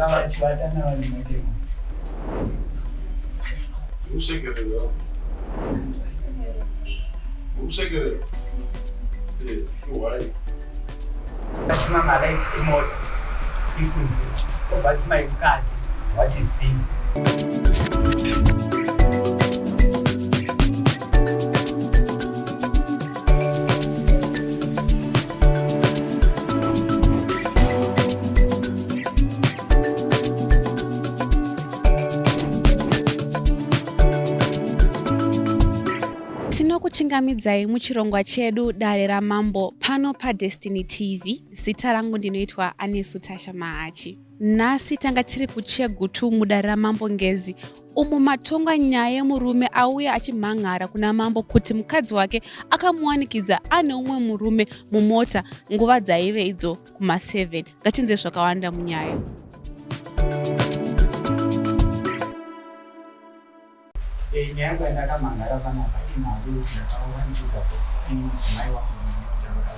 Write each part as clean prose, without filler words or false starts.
Chivatana vari mutemo. Usekerera. Usekerera. Why? Katima malaiti emota ikunze obva timaikukati wachiziva. Tinokuchingamidzai muchirongwa chedu Dare Ramambo pano paDestiny TV. Zita rangu ndinoitwa Anesu Tasha Maachi. Nhasi tanga tiri kuChegutu muDare Ramambo Ngezi, umu matonga nyaya yemurume auya achimhan'ara kuna mambo kuti mukadzi wake akamuwanikidza ane umwe murume mumota nguva dzaive idzo kuma7. Ngatinzwe zvakawanda munyaya. Nyaya yangu yandakamhangara panapa imhando yokuti ndakawanikidza bosi ini mudzimai wangu munotaura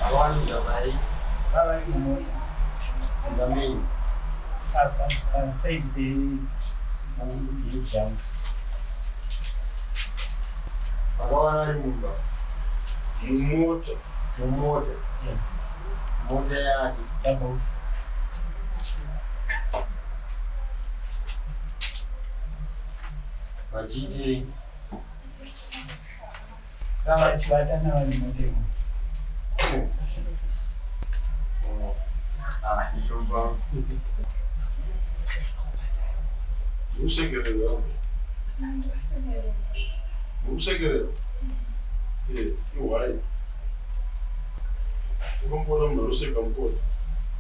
Awanikidza mai vavari mumota ndamei pasaidi pegezi yangu. vakawana ari mumba mumota mota yake yabosi vachiti chivatana vari mutemo. Usekerera. Why? Unombona munhu anoseka mukoti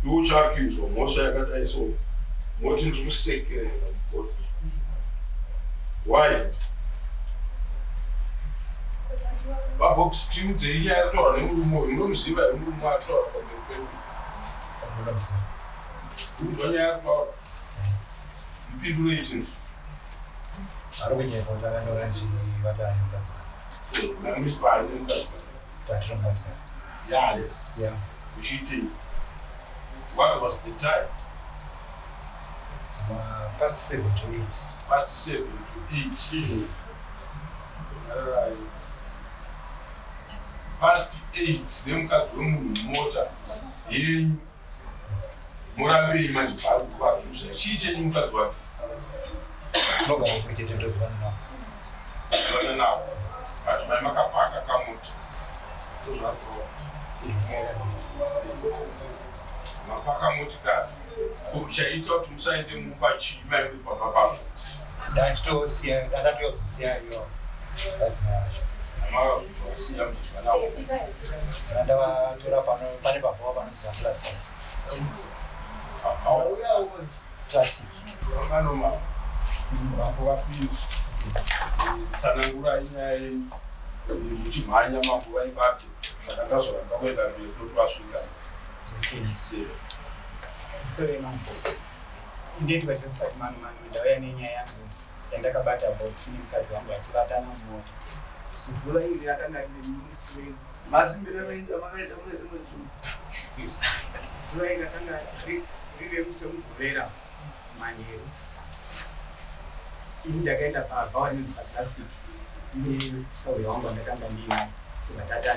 iwe uchaakizwa mhosva yakadai so moti ndiri kusekerera mukoti. Why? Mabox timudzei iye ataura nemurume uyu munomuziva here murume ataura pamberi pedu unzwa nyaya ataura mupindure itinzi ari kunyepa kuti akandaura nchivatana nemukadzi namusipari nemukadzi tatira mukadzi yeah uchiitei. What was the time? past 7 to 8. Past 7 to 8. Alright. Past 8 nemukadzi wemunhu mumota yenyu murambei manibvari kuvazvuzva chii chenyu mukadzi wake tinogara kuchete ndozivana navo vana navo but mai makapaka kamoti tozvatova mapaka motikari chaita kuti musaende mumba chii maimuri pamabazvo ndatozosiya iyo amavasiya muchidya navo ndavatora pane pabhava panozva classic vanoma vapo vapiri tsanangurai nyaya muchimhanya manguva ibake zvakangazvoramba kuenda mberi kuti vasvika indeed vatisati manu ndauya nenyaya yangu yandakabata boksi nemukadzi wangu yativatana mumota. Zuva iri rakanga masimbiro mainda makaita mune zimwe zvinhu zuva iri rakanga riri musemugurera manheru. Ini ndakaenda pabhawa rinonzi paClassic nesauya wangu wandakanga ndina kuvatata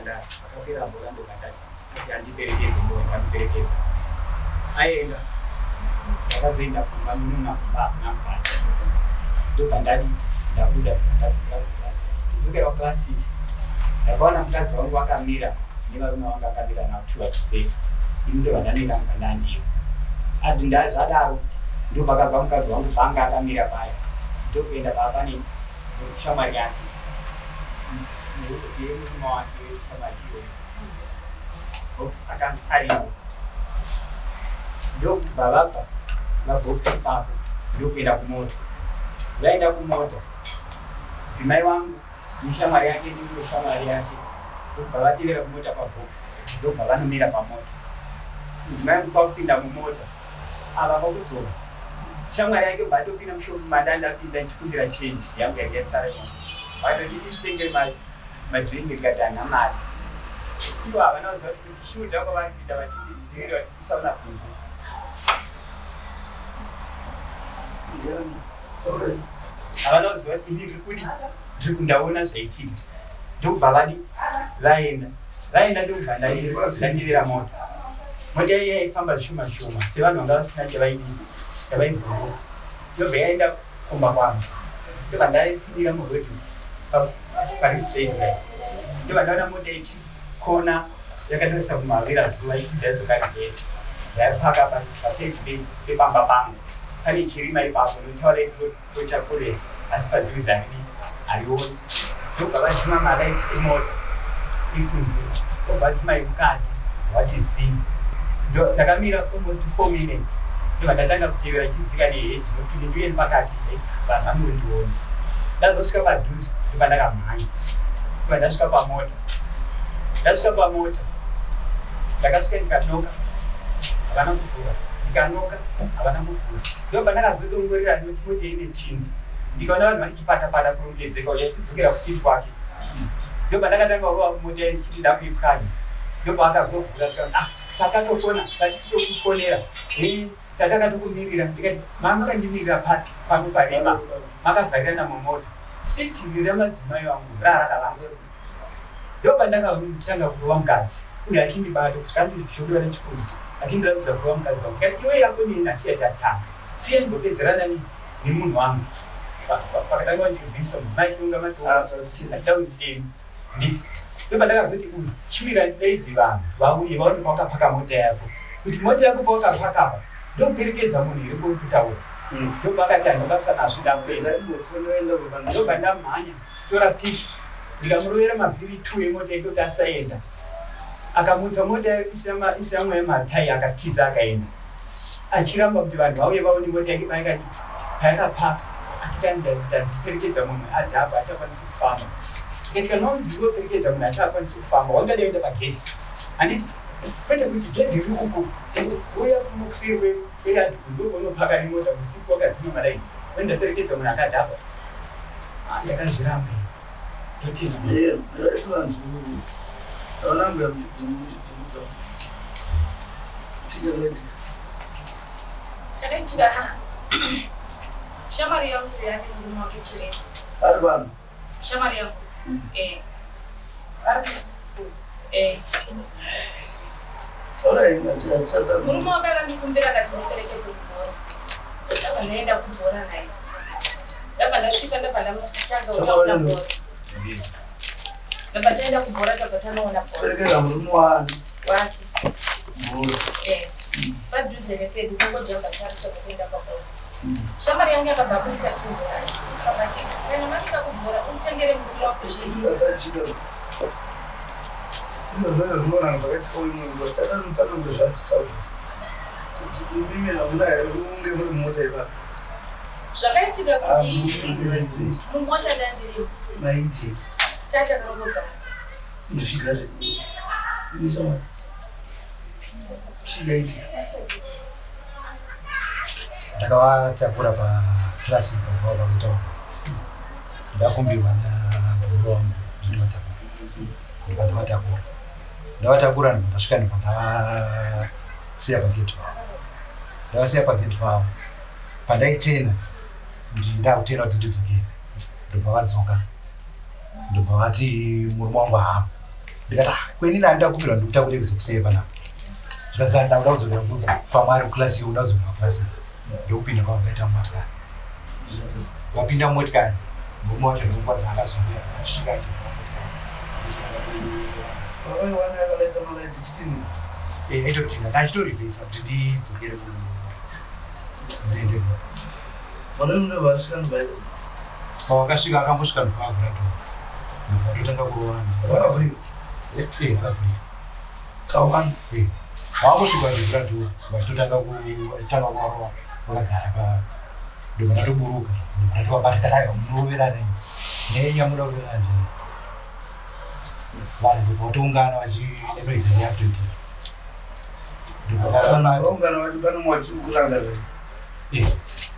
akapera bhora ndokatati ati andiperekedze ndoakandiperekedza aenda ndakazoenda kumba mununazomba namukadzi ndobva ndabuda ndadzokera kuClassic. Classic ndakaona mukadzi wangu wakamira nevarume vangu akamira navo vachisefa ini ndo vandamira mukandandiyo ati ndazvadaro ndobvakabva mukadzi wangu panga akamira paya ndokuenda paapane shamwari yake yemurume wake shamwari iyoyo box akanga aripo ndokubva vabva vabhoksi ipapo ndokuenda kumota. Vaenda kumota dzimai vangu neshamwari yake ndiyo shamwari yake ndobva vatevera kumota pabhoksi ndobva vanomira pamota. Dzimai vangu kwakupinda mumota ava vakudzora shamwari yake bva atopinda mushopu mandandapinda ndichikumbira chenji yangu yanga yasara vatotiti nditenge madhiringi ndikati hana mari ivo havana kuziva kuti shuta kwavanoita vachidzivirira vachiisauna kunze havana kuziva kuti ini ndiri kundaona zvaitika ndokubva vadi vaenda ndokubva ndandirira mota iya yaifamba zvishoma shoma sevanhu vanga vasina chavaibvuru ndobva yaenda kumba kwangu ndobva ndaifirira murodi paristraight rai ndobva ndaona mota ichikona yakatarisa kumavira zuva ichidzaidzokarigesi yaipaka paseti pepamba pangu pane chirima ipapo notaura itoita kure asi padhuze harioni ndobva vadzima maraiti emota ikunze ndobva dzimai mukati watizii ndakamira almost 4 minutes ndobva ndatanga kutevera chidzika neheji nokuti ndiyeni pakati vanhu vanondiona ndazosvika padhuze ndobva ndakamhanya ndobva ndasvika pamota ndakasvika ndikanoka havana kuvhura ndikanoka havana kuvhura ndobva ndakazodongorera noti mota ine tindi ndikaona vanhu vanichipata-pata kurongedzeka uyachidzokera kusiri kwake ndobva ndakatanga kurova mota ndichiti ndakuipwanya ndobva akazovhura takatokona tatitokufonera tatakatokumirira ndikati makandimiririra pano parema makavharirana mumota sitiri ramadzimai vangu rarakalaka ndobva ndakatanga kurova mukadzi uye achindibata kuti kandizvodora nechikuru achindiratidza kurova mukadzi vangu kati iwe yako neni asiya tatanga siya ndopedzerana nemunhu wangu pakatanga ndibvisa mudzimai chinonga mataautemi ndobva ndakazoti uyu chimira ndidaizi vanhu vauye vaoti wakapaka mota yako kuti mota yako pawakapakapa ndokuperekedza munhu iri kutaura ndobva akati handokasa nazvo ndobva ndamhanya tora piki ndikamurovera mavhiri 2 emota yake kuti asaenda akamutsa mota isina mweya matai akatiza akaenda achiramba kuti vanhu vauye vaone mota yake payakapaka achitandaiperekedza munhu adhaba achakwanisi kufamba katika nonzi woperekedza munhu achakwanisi kufamba wangadeenda pagedhi handiti kwete kuti gedhi riri uku uya kumusiri kweyadhi ndokunopaka rimota usiku wakadzima madaidzi wendaperekedza munhu akadhaba ndakazviramba chakaitika shamari yangu yani murume wake chirema ari vanhu shamari yangu murume wake akandikumbira akati ndiperekedze kubhora ndabva ndaenda kubhora naye ndabva ndasvika ndabva ndamusitanga utaona bhora ndabva taenda kubhora tabva tanoona perekeza murume wani wake bhora padhuze nepedu kungodzabva tarisa kutoenda pabhora shamari yangu akabva kuita chinhu akabati kana masvika kubhora utengere murume wako chinhu zvinona zvakaita uyu munhu takanotanga zvatitaura kuti imimi hamuna here unge muri mumota ivapa zvakaitika kuti mumota dandiri maiti tata kanongogara ndozvigare isama chigaiti ndakavatakura paklasi pavava kutaura ndakumbirwa namuro wangu ndavatakura ndasvika ndipo ndavasiya pagedhi pavo pandaitena ndakutenda kuti ndidzokere ndobva vadzoka ndobva vati murume wangu hama ndikati kwenini handakubirwa ndikutakure kuzokusei panapa zvikadzana ndauda kudzokera pamwari kuklasi iyo uda kudzokera paklasi ndokupinda kwavakaita mumotikari vapinda mumotikari murume wacho ndokwadza akazouya achisvika aitotinga ndachitorivhesa kuti ndidzokere ndiende pavakasvika akambosvika ndokavhura dho ndokatotanga kurovana akavhurika kawani vakosvika ndivhura dho vachitotanga kuvarova vakagara ndobva ndatoburuka ndatovabatikataiva munoverana nenyamuda kuverana vanhu ndobva vatoungana vachiemeriza neupdate ungana vacho pane mwachikurangarira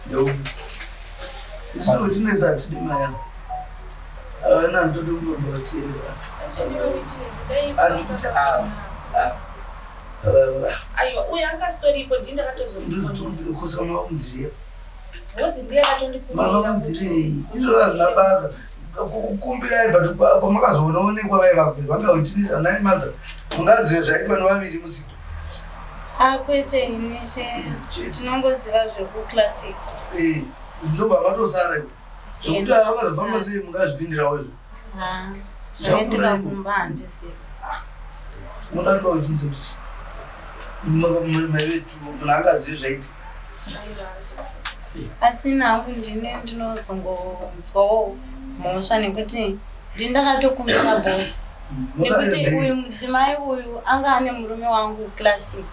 ndo isiwo tineza tidimaya ana ndoto mbobatira andikuti aiwa uyu anga story ipo kusama umdziya wozi ndiye makamudzirei izova zvina basa kukumbirai but kwamakazoonekwa vangautinisa nai madha mungazive zvaitwa nevaviri musiku kwete ineshe tinongoziva zvekuclassic ndobva matosara zvokuti avangazofamba sei mungazvipindirawo izvo ndikakumba handisiva mudatwa kutinise kuti maivetu munhu angazivi zvaiti asi nangu ndine ndinozongonzwawo mhosva nekuti ndindakatokumbira bhodzi nekuti uyu mudzimai uyu anga ane murume wangu classic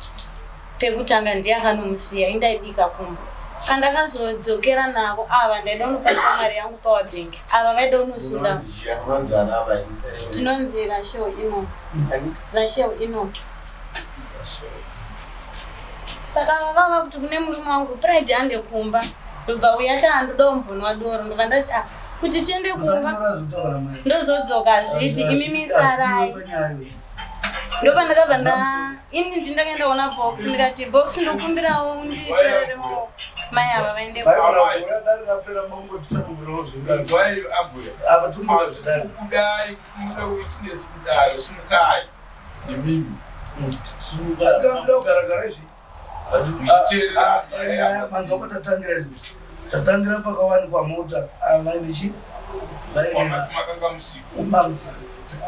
pekutanga ndiye akanomusiya indaibika kumba kandakazodzokera navo ava ndaida unopasa mari yangu powerbank ava vaida unosunda tinonzi rashel ino saka vavava kuti kune murume wangu pride hande kumba ndobva uyati handodawo mbonwa doro ndobva ndati kuti tiende kumba ndozodzoka zviti imimi sarai ndobva ndakabva ini ndindakaendaona box ndikati box ndokumbirawo unditwereremo mai ava vaende tatangira pakawanikwa mota avainechi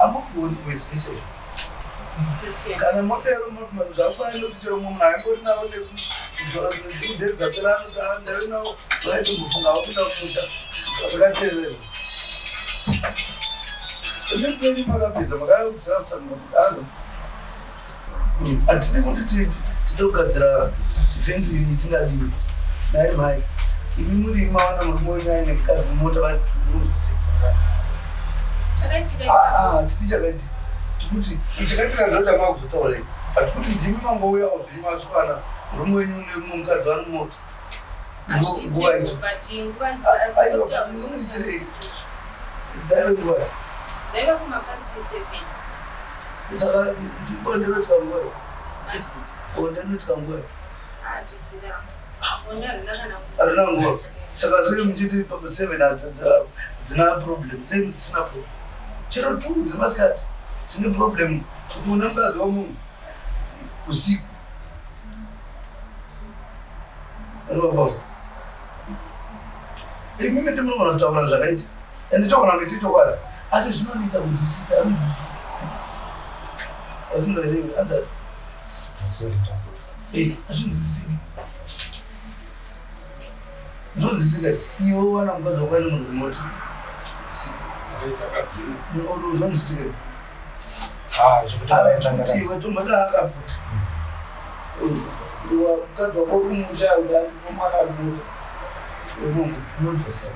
amupioni kuitisizvo kana motero zvafanira kuti chero munhu aingori navo nekudedza pera anoti andave navo vaiti kufunga vakuda kumusha zvakateererwa nepeni makapedza makautirafutanoano hatidi kuti tide kugadzira tifendiri isingadiwe nai mai imi muri mawana murume wenyaya nemukadzi mota vatidi chakaiti tikuti chakaitira ndotanga kuzotaurei hatikuti ndimi mangouyawo zviri maswana murume wenyu nemukadzi vari mota nguva icho aiwaisirei dzaive nguva saka ndinotika nguva ndinotika nguva harina nguva saka zviri muchiti 7 dzina problem sei dzisina problem chero 2 dzemasikati dzine problem kuti une mukadzi wamunhu usiku arivabao imimi ndimunogona kutaura zvakaiti ende chogona ngechitokwada asi zvinonita kunzwisisa anzwisisi azvingarevi andati azvinzwisisiki zvonzwisika iwe wana mukadzi wakwani munhu rimoti zvonzwisika iwe tomada akafuta mukadzi wako kumusha kuti aomwana arimoti wemunhu unotosasa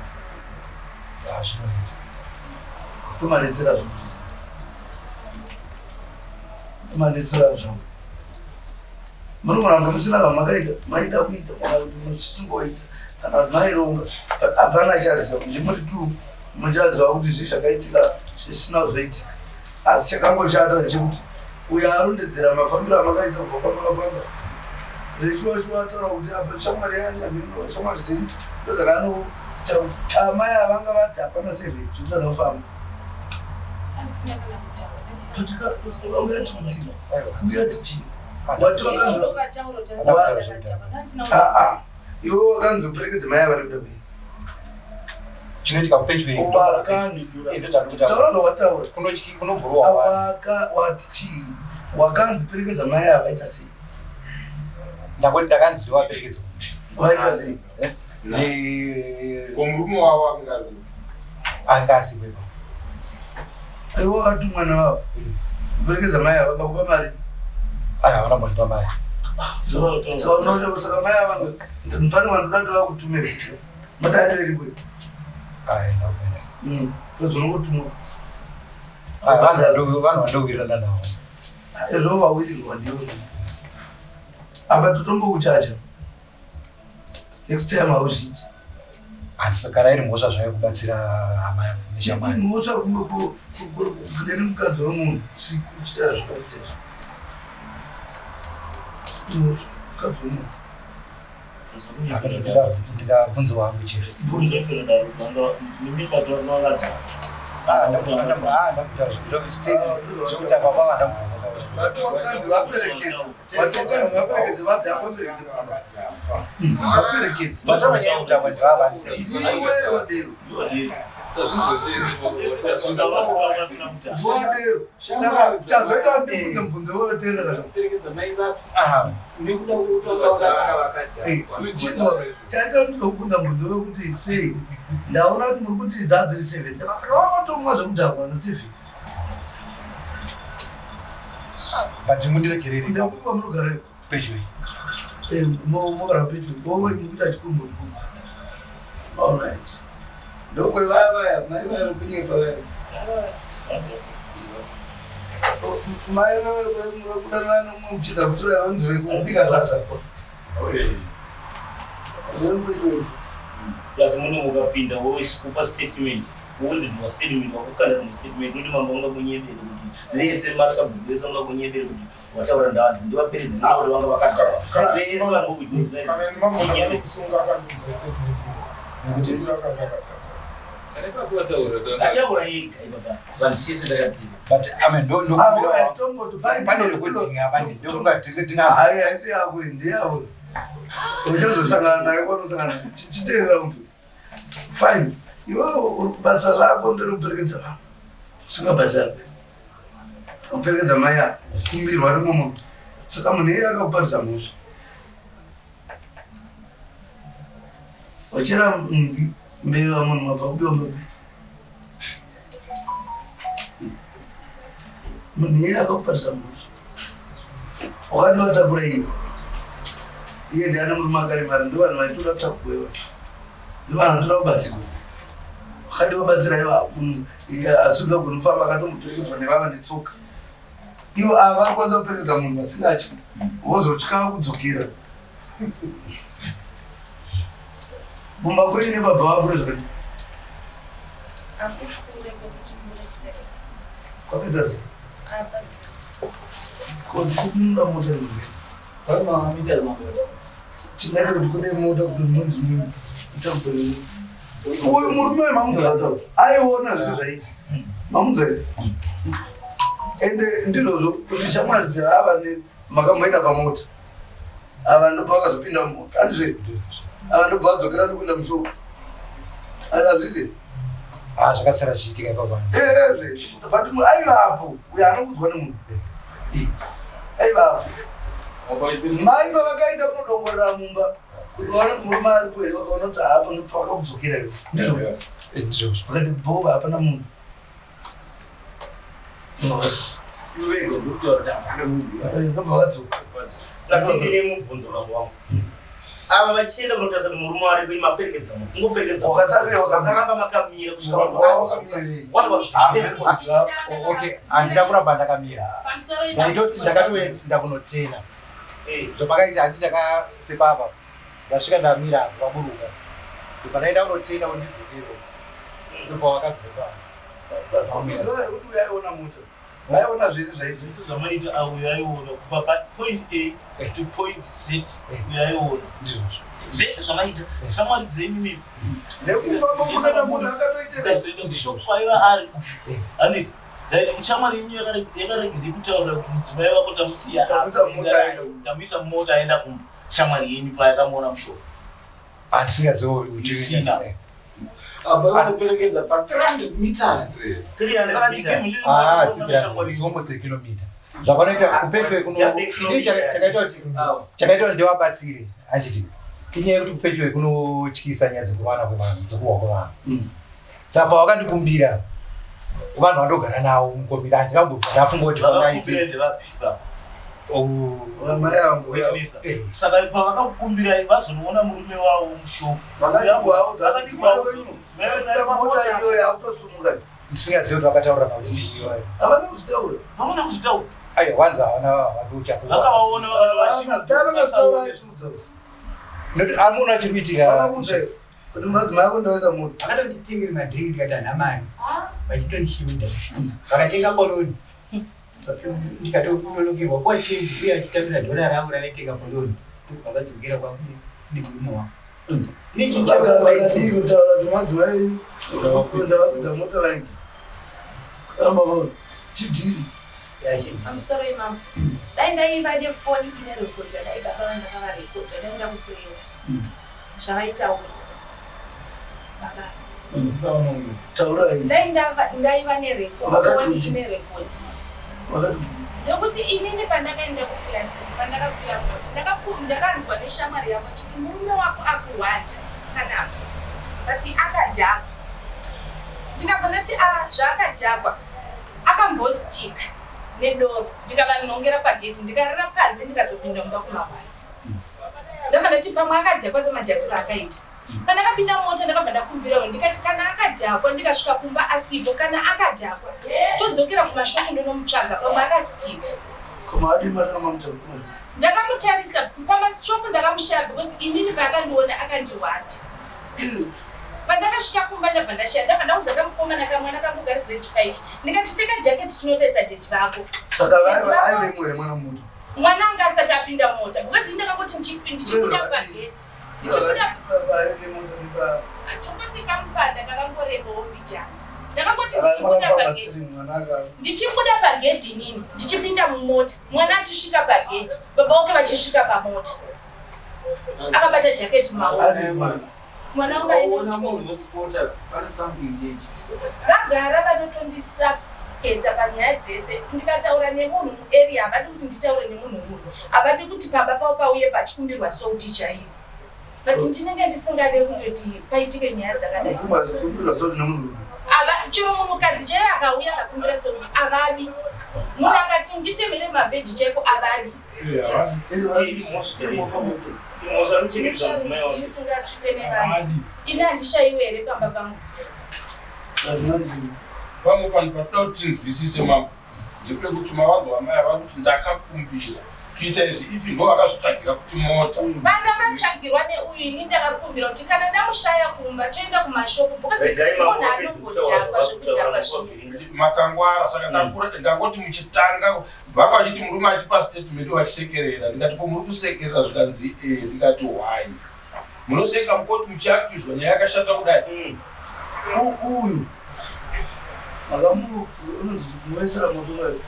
tomadetsera zvokuti tomadetsera zvangu munogona kunge musina vamakaita maida kuita kana kuti muchisingoita kana kuti maironga hapana chaziva muchimuti tu muchaziva kuti zvii zvakaitika zvisina kuzoitika asi chakangoshata chekuti uyo arondedzera mafambiro amakaita kubva kwamakafamba reshuwa taura kuti apa shamwari yanyaino shamwari dzedu ndozakanoita kuti amai avanga vati hapana sevhei zvikusanofamba uyati chii iwe wakanzoperekedza mai avane kuda kui chinoitika tauraga wataura wati chii wakanziperekedza mai avaita sei ndakoti ndakanzi ndiwaperekedza vaita sei komurume wavo angasikwepa iwe wakatumwa navavo kuperekedza mai ava vakakupa mari havana mbandipa mari saka mai ava pane vandoda tova kutumira kuti mataatoiripo tozonongotumwa vanhu vandowirirana navo izvo vawirirwa ndivo apa totombouchacha next time hauzviti handisagara iri mhosva zvayo kubatsira hama neshamwari. Mhosva kupinda nemukadzi wemunhu uchita zvakaita mukadzi wemunhu. Ndingabvunza wangu chete. Zvekuti baba vandamubvunza. Vakandi vaperekedza. Vakandi vaperekedza vadzi akwaperekedza baba. Vaperekedza. Vachamanyanya kuti ava ndivavandise. Vodero. Saka chazoita kuti mubvunzo woterera. Chaita ndikubvunza mubvunzo wekuti sei ndaona kuti muri kuti dzadziri 7 ndakasaka wakatomwa zvekudhakwa na 7 but mundiregerere ndakuti kwamunogara pedyo mogara pedyo owe mukuita chikumbo alright ndokwe vaya mai vaya kunyepa vaya mai vekudanana nomwe muchida kuti vaya vanzove kubika zvasa lazima uno mukapinda wokupa statement wondinwa statement wakukana statement kuti mamba ungakunyebere kuti vese masabhuku vese ungakunyebere kuti wataura ndavanzi ndivaperezi ndinouri vanga vakagara vese vangokunyebere ataura yega ibaba vanhu chese ndakapinda but pane rekudzinga vandi haisi yako ndeyavo uchazosangana naye kwanosangana chiteerera mntu fine iwewe uri kubasa rako nderokuperekedza vanhu singabhatari kuperekedza mai ako kumbirwa nemwe munhu saka munhu iye akakuparisa mhosva wachera mbi mbeva munhu mabva kubiwa mabvi munhu iye akakuparisa mhosva wakati watakura iye ndiani murume akaremara ndivanhu vaitoda kutakuwewa ndivanhu vanotoda kubatsirwa wakati wabatsira ivo asingagoni kufamba akatomboperekedzwa nevava netsoka ivo ava vakwanisa kuperekedza munhu vasingatyi wozotya kudzokera bumba kweine babva vako rezvakati kwakaita sei kokumunura mota tingaita kuti kune mota kuti zvinonzi itakuperera uyu murume wemamuzataura aiona zviro zvaiti mamuzai ende ndinozvo kuti chamwaridzira ava makamboenda pamota ava ndobva vakazopinda mumota andizve ava ndobva vadzokera ndokuenda musoko andazvise zvakasara zvichiitika ipapa but aivapo uyo anokudzwa nemunhu aivapo mai pavakaenda kunodongorera mumba kuti vaone kuti murume ari kueri vakaona kuti haapo ndopavada kudzokera ndizvo vakati bhova hapana munhu ndobva vadzoka nasindine mubvunzo vangu wangu ava vachienda kunotarisa kuti murume ari kuima aperekedza munhu kungoperekedza makaramba makamira okay handina kuramba ndakamira ndaitoti ndakatoenda kunotena zvapakaita handi ndakasepapa ndasvika ndamira vaburuka ndopanaenda kunotena undidzokero ndobva wakadzoka kuti uyaiona mota vaiona zviri zvese zvamaita auyo aiona kubva papoint a to point z uyaiona zvese zvamaita shamwari dzenyu nekufamba kunana munhu akatoiteshop aiva ari handiti shamwari yenyu yakaregere kutaura kuti mudzimai vako tamusiya tamuisa mumota aenda kushamwari yenyu payakamuona mushoko handisingazivisina vanoperekedza pa 300 meters almost a kilometer zvapanoita kupetwe chakaita ndevabatsire handiti inyaya yekuti kupetwe kunotyisa nyaya dzekuwana kwevanhu dzekuwa kwevanhu saka pavakandikumbira vanhu vandogara navo mukomira handinambobva ndafunga kuti vangaite saka pavakakukumbirai vazonoona murume wavo mushoko ndisingazivi kuti vakataura navo havana kuzitaura aiwa wanzi havana vakavaona amuna chiri kuitika Kuti madzimai ako ndaweza moto. Akatonditengera madhiriki ndikati hana mari. Vachitondichiuda. Vakatenga boloni. Ndikatokunolokerwa kwa change uye achitamira dholari rangu ravaitenga boloni. Vakadzokera kwangu nemurume wangu. Vakadii kutaura kuti madzimai vakunda vakuita moto vaiki. Amavo chidhiri. I'm sorry, ma'am. Dai ndaiva nefoni ine rekodha, dai baba vandakava rekodha, dai nda kutoiwa. Zvavaitaura. Baba. Taurai. Dai ndaiva nefoni ine rekodha. Vakati. Ndokuti inini pandakaenda kukilasi, pandakakwira mota, ndakanzwa neshamwari yako chiti murume wako akuhwata kana kuti akadhakwa. Ndikabva ndati zvaakadhakwa akambostika nedoro, ndikavanongera pagedhi, ndikarara panze ndikazopinda mumba kumabara. Ndabva ndati pamwe akadhakwa semadhakiro akaita. Pandakapinda mota ndakabva ndakumbirawo ndikati kana akadhakwa ndikasvika kumba asipo, kana akadhakwa todzokera kumashopu ndonomutsvaga pamwe akasitika. Koma adi mari kamamutsvaga kumashopu. Ndakamutarisa pamashopu ndakamushaya because inini paakandiona akandiwata. Pandakasvika kumba ndabva ndashaya, ndabva ndaudza kamukomana kamwana kangu gari grade 5 ndikati pfeka jaketi tinotaisa date vako. Saka aive mwere mwana muti. Mwana anga asati apinda mota because ndakangoti ndichibuda pagedhi. Chokoti kamupanda kakangorebawo mbijana. Ndakangoti ndichibuda pagedhi nini, ndichipinda mumota, mwana achisvika pagedhi, baba wake vachisvika pamota. Akabata jaketi mumaoko. Mwana wangu aenda vagara vanotondisubstituta panyaya dzese. Ndikataura nemunhu muarea havadi kuti nditaure nemunhu munhu, havadi kuti pamba pavo pauye pachikumbirwa sauti chaiyo. But ndinenge ndisingade kutoti paitike nyaya dzakadai. Chero munhukadzi chaiye akauya akakumbira sauti avadi. Munhu akati nditemere mavheji chaiko avadi. Isingasvipe nevanhu. Ini handishaiwe here pamba pangu. Pamwe panhu patoda kuti tinzwisise mambo ndepekuti mavangu amai ava kuti ndakakumbira kuita izi ipi ndo vakazvitsvagira kuti mota. Vandakatsvagirwa neuyu ini ndakakumbira kuti kana ndamushaya kumba toenda kumashopu because munhu anongodhakwa zvekudhakwa zvinhu. Makangwara saka ndangoti muchitanga vaka vachiti murume achipa statement vachisekerera, ndikati ko muri kusekerera zvikanzi ndikati why munoseka mukoti muchiakizwa nyaya yakashata kudai. Uyu unonzi munoisira moto mwayo.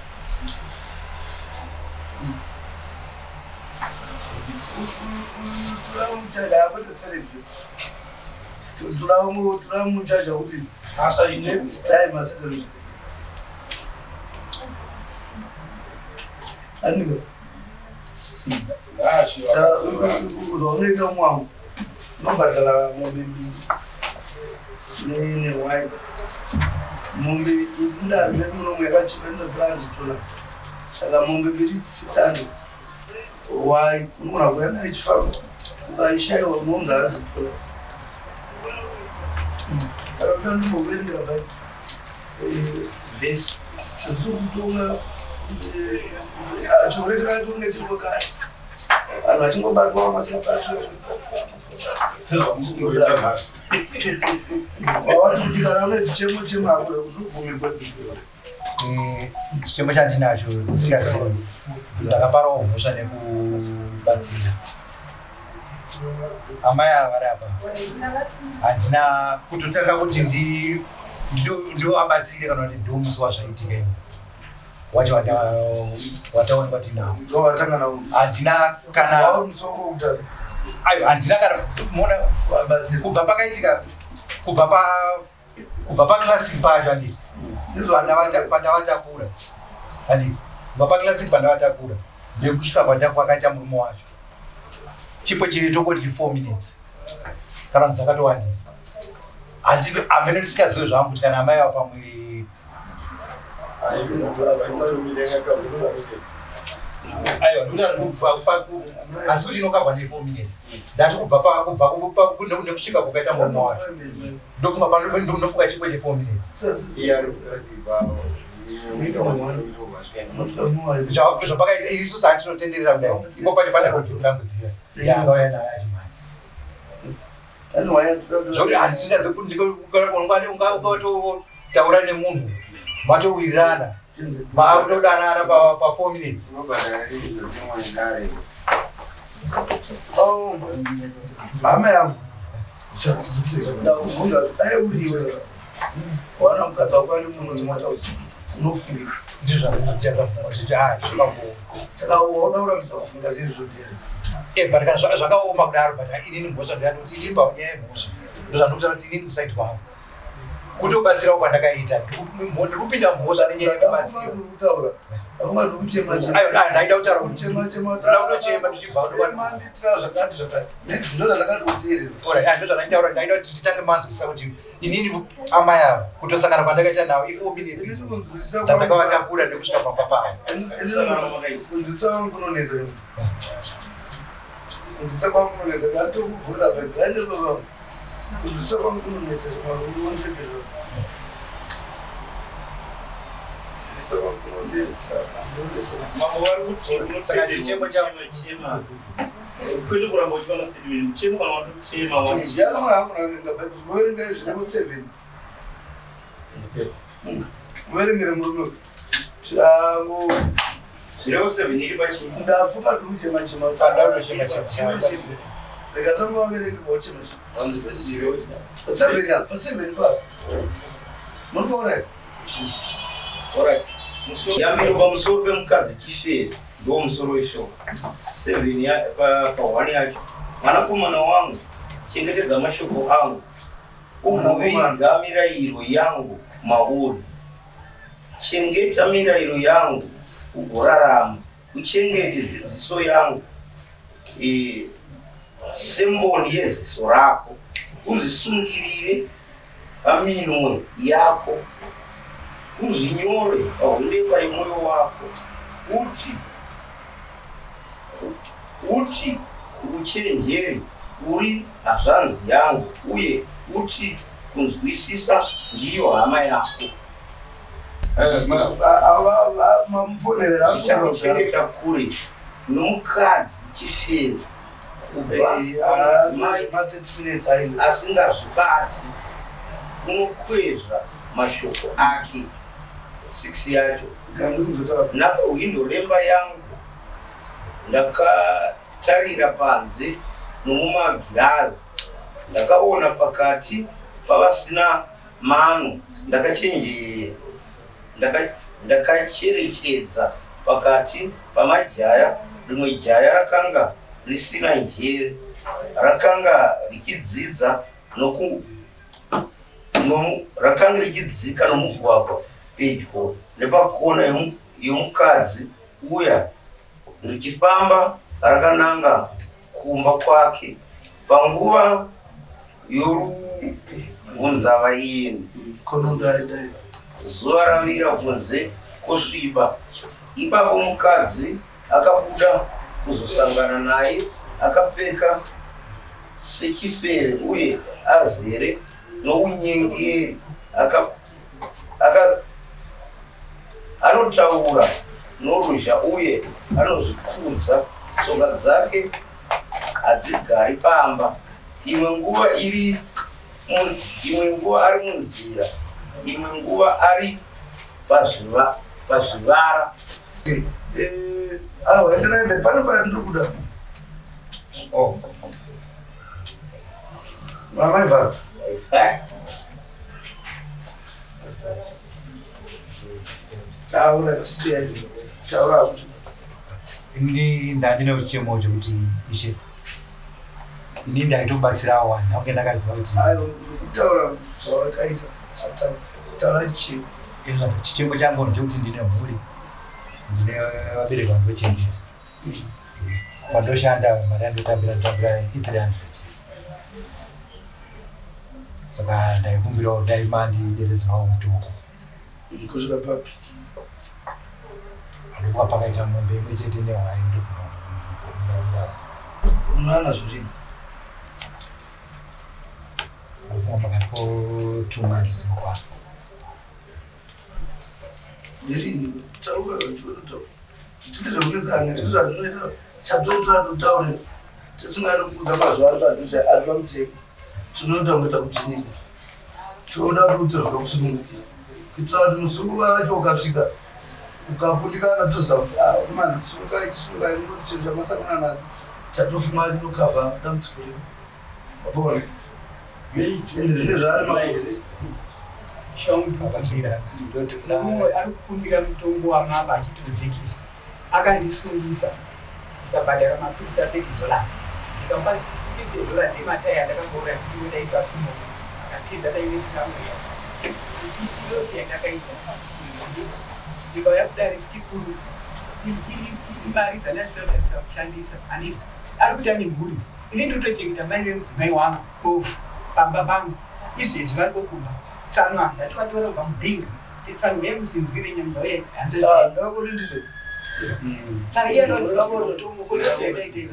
Tulamuchaja apate television. Tulamuchaja kuti next time asitevision. Andika. Zvamunoita mwangu unobhadhara mombe mbiri newine. Mombe indari nemunomu yakachipa inobranditola. Saka mombe mbiri 600. Why? Unogona kuenda ichifamba ukaishaiwa unounza arizitola. Kana ndimboverengera bai vhesi zvirikutonga chikureka tonge chingokari vanhu vachingobatwa pasina pacho wawati kuti kana une chichemo chemako ndobvumirwa. Chichemo chandinacho ndisingazivi, ndakaparawo mhosva nekubatsira amai ava vari apa. Handina kutotanga kuti ndovabatsire kana kuti ndomusi wazvaitika imo wacho wataonekwa tinavo. Handina kana handina kana kubva pakaitika kubva paklasiki pacho handiti pandavatakura handiti kubva paklasiki pandavatakura nekusvika kwakaita murume wacho chipo chitokoti 4 minutes kana dzakatowandisa. Hamene ndisingazive zvangu kuti kana amai ava pamwe asi kuti inokabva ne4 minutes ndati kubva nekusvika kwakaita murume wacho ndofunga chipo che4 minutes zvapakaita isusu handinotenderera kudai ipo pane pane kudambudzira yaakauya nayo achimhanya. Zvoti handisina zekuti ungatotaura nemunhu matowirirana makutodanana pa 4 minutes. Hama yangu ndakuvhunza kuti dai uriwe wana mukadzi wako ari munhu mwatauzi unofungika saka wauda kurambisa kufunga zvezvozvo but kana zvakaoma kudaro but inini mhosva ndinoti inini panyaya yemhosva ndozvandikuta kuti inini kusaidi kwangu kutobatsirawo kwandakaita ndiri kupinda mhosva nenyaya yekubatsira ndaida kutaura kuti ndoda kutochema tichibva ndozvandanditaura ndaida kuti titange manzwisa kuti inini amai avo kutosangana kwandakaita nawo i4 minutes dzandakavatakura nekusvika pamba pavo. Nzitsa kwangu kunonetsa ndatokuvhurira bhaibheri baba kunzitsa kwangu kunonetsa marundiwonzvekero nzitsa kwangu kunonetsa mambo vari kutsaka chichemo chema kwete kuramba uchifana statement chemo kana watochema njalo mwangu naverenga bhaibheri kuverenga zvirevo 7 kuverengere murume changu zvirevo 7 iri pachii ndafuma ndiri kuchema rekatanga vaverengi vauchema paseveni pa muri kuona yambiro pamusoro pemukadzi chiferi ndo musoro weshoko 7 pa1 yacho mwanakomana wangu chengetedza mashoko angu ugoviga mirayiro yangu mauri chengeta mirayiro yangu ugorarama uchengete dzidziso yangu semboni yeziso rako uzvisungirire paminwe yako uzvinyore pahundekwa yemwoyo wako uti uchenjeri uri hazvanzi yangu uye uti kunzwisisa ndiyo hama yako. Chachengeta kure nomukadzi chiferi asingazvibati unokwezva mashoko ake 6 yacho napahwindo remba yangu ndakatarira panze nomumagirazi ndakaona pakati pavasina mano ndakacherechedza pakati pamajaya rimwe jaya rakanga risina njere rakanga richidzidza rakanga richidzika nomugwagwa pedyo nepakona yomukadzi uya richifamba rakananga kumba kwake panguva yorubvunzavaeni zuva ravira kunze kusviba. Ipapo mukadzi akabuda kuzosangana naye akapfeka sechifere uye azere nounyengeri anotaura noruzha uye anozvikudza. Tsoka dzake hadzigari pamba, imwe nguva ari munzira, imwe nguva ari pazvivara. Enderai pane pandiri kuda mamaivhara taura tisiyai taura kuti ini ndandine uchemo chokuti ishe ini ndaitobatsirawo vanhu nakunge ndakaziva kuti kutaura zvawakaita taura chichemo chichemo changu ndokuti ndine mhuri, ndine vabereki vandochengeta pandoshanda mari yandotambira $300. Saka ndaikumbirawo dai mandideredzawo mutuku kusvika papi adokuva pakaita mombe imwe chete nehwai ndokunaura unoana zvozvini adokuva pakati po 2 months zokwana irini taura tine zvokunetsana izvo zvazvinoita chatoitatotaure tisingari kudza mazuva ari padhuze ari pamutemo tinoita kuti nyika tinoda kuti zvokusunungukira kuitira kuti musungu wacho ukasvika ukakundikana toziva kuti mani sungai munochinja masakana nacho chatofunga rinokavha dambudziko rino apone ende rine zvaari makore shauakabvira mumwe ari kukumbira mutongo wamaba achitodzikiswa akandisungisa ndikabhadhara mapirisa $30 ndikamba $60 nemataya ndakambora ndinodaisa sumo akatiza tainesina mweya yose yandakaita ndikauya kudare kukuru imari dzandatizodarisa kushandisa handii ari kuita nemhuri ini ndotochengeta mai vemudzimai wangu bofu pamba pangu izvezvi vari kokumba tsanwa ndativatorobva mudhinga titsanu yemuzinzwi nenyamba ye ndakurindire saka iye ndotomutombo kodose yandaitei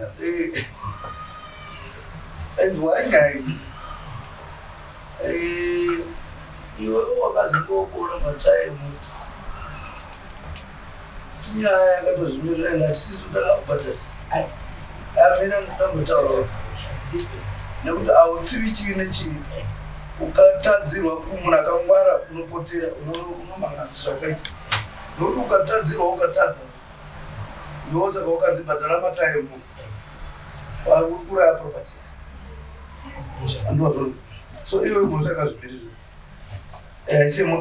wanyai iwe wakazingokona mataimu nyaya yakatozvimirira ngatisisi takakubhadharisa amina ndambotaura nekuti hautsivi chivi nechivi ukatadzirwa munhu akangwara unopotera unomanganisira wakaita nokuti ukatadzirwa ukatadza ndosaka wakazibhadhara mataimu uri kuraya propati andozvo so iwe munhu sakazvimirira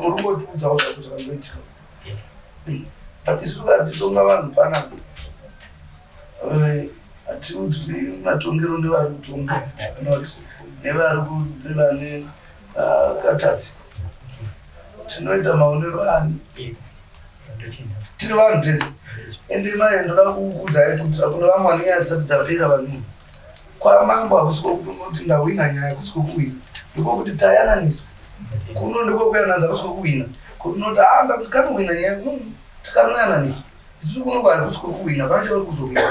uri ngotiudzawo zvako zvakangoitika but isu hatitonga vanhu panapa hatiudzwi matongero nevari kutonga kana kuti nevari katadzi tinoita maonero ani tiri vanhu tese ende mai ndoda kukuudzai kuitira kune vamwe vanonyaya dzisati dzapera vanhu kwamambo hakusi kwokuti ndahwina nyaya kusi kwokuhwina ndikokuti tayananiswa kuno ndikokuyananza kusi kwokuhwina kunoti kanohwina nyaya tikanoyananiswa isu kunongwa hakusi kwokuhwina pane chauri kuzohwina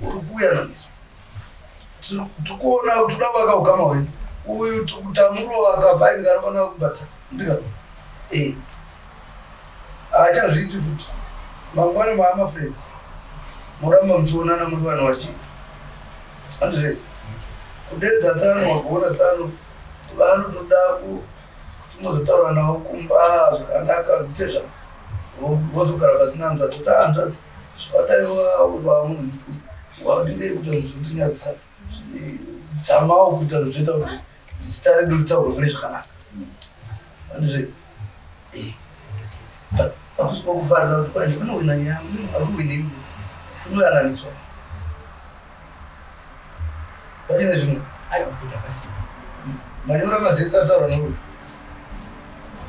uri kuyananiswa tikuona kuti toda wakaugama wenyu uyu tamuro akafaini kanofanira kubata ndika haachazviiti futi mangwani maamafriends muramba muchionana muri vanhu vachii andire kuderedza tsano wagoona tsano vanotoda kuzotaura navo kumba zvakanaka zvite zvavo vozogara pasina hanzvadzi kuti hanzvadzi zvikadaiwa munhu wadirei kuita zvizotinyadzisa dzamawo kuita zvizoita kuti zita redu ritaurwe kune zvakanaka andizve hakusi kwakufarira kuti kwanje kunohwina nyaya hakuhwini kunoyananiswa pachine zvimwe manyora madheti ataura nouri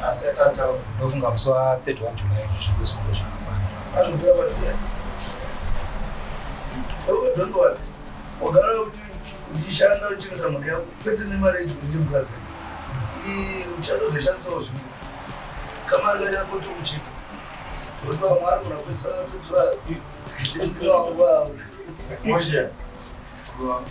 asi atataura ndofunga musi wa31 July zvese zvinenge zvakakwana azvopera pajuly dondowa wagara uchishanda uchingisa mhuri yako kwete nemari yechikuchimukadzi uchatozoshandisawo zvimwe kamari kachako tokuchipa kuti vamwe ari kunakuisa wangu